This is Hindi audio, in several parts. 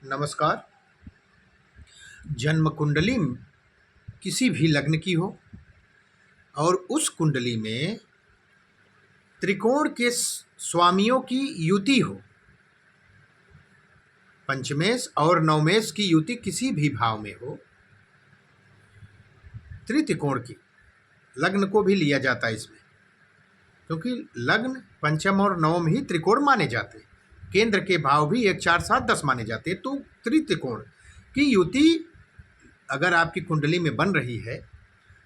नमस्कार। जन्म कुंडली किसी भी लग्न की हो और उस कुंडली में त्रिकोण के स्वामियों की युति हो, पंचमेश और नवमेश की युति किसी भी भाव में हो, त्रित्रिकोण की लग्न को भी लिया जाता है इसमें, क्योंकि लग्न पंचम और नवम ही त्रिकोण माने जाते हैं। केंद्र के भाव भी 1, 4, 7, 10 माने जाते हैं। तो त्रित्रिकोण की युति अगर आपकी कुंडली में बन रही है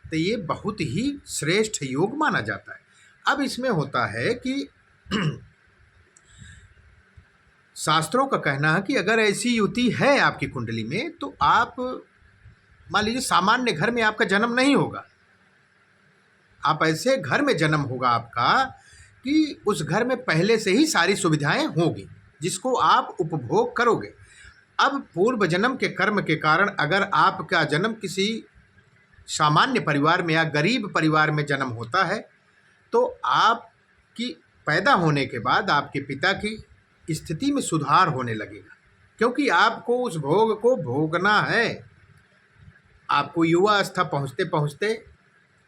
तो ये बहुत ही श्रेष्ठ योग माना जाता है। अब इसमें होता है कि शास्त्रों का कहना है कि अगर ऐसी युति है आपकी कुंडली में तो आप मान लीजिए सामान्य घर में आपका जन्म नहीं होगा, आप ऐसे घर में जन्म होगा आपका कि उस घर में पहले से ही सारी सुविधाएं होंगी जिसको आप उपभोग करोगे। अब पूर्व जन्म के कर्म के कारण अगर आपका जन्म किसी सामान्य परिवार में या गरीब परिवार में जन्म होता है तो आपकी पैदा होने के बाद आपके पिता की स्थिति में सुधार होने लगेगा, क्योंकि आपको उस भोग को भोगना है। आपको युवा अवस्था पहुँचते पहुँचते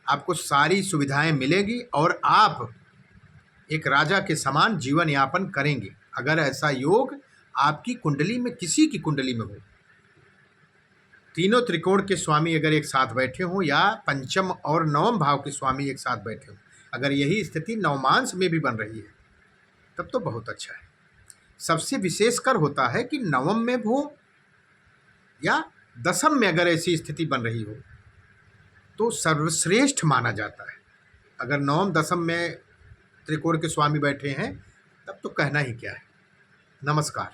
आपको सारी सुविधाएं मिलेगी और आप एक राजा के समान जीवन यापन करेंगे, अगर ऐसा योग आपकी कुंडली में किसी की कुंडली में हो। तीनों त्रिकोण के स्वामी अगर एक साथ बैठे हों या पंचम और नवम भाव के स्वामी एक साथ बैठे हों, अगर यही स्थिति नवमांश में भी बन रही है तब तो बहुत अच्छा है। सबसे विशेषकर होता है कि नवम में हो या दसम में अगर ऐसी स्थिति बन रही हो तो सर्वश्रेष्ठ माना जाता है। अगर नवम दसम में त्रिकोण के स्वामी बैठे हैं तब तो कहना ही क्या है। नमस्कार।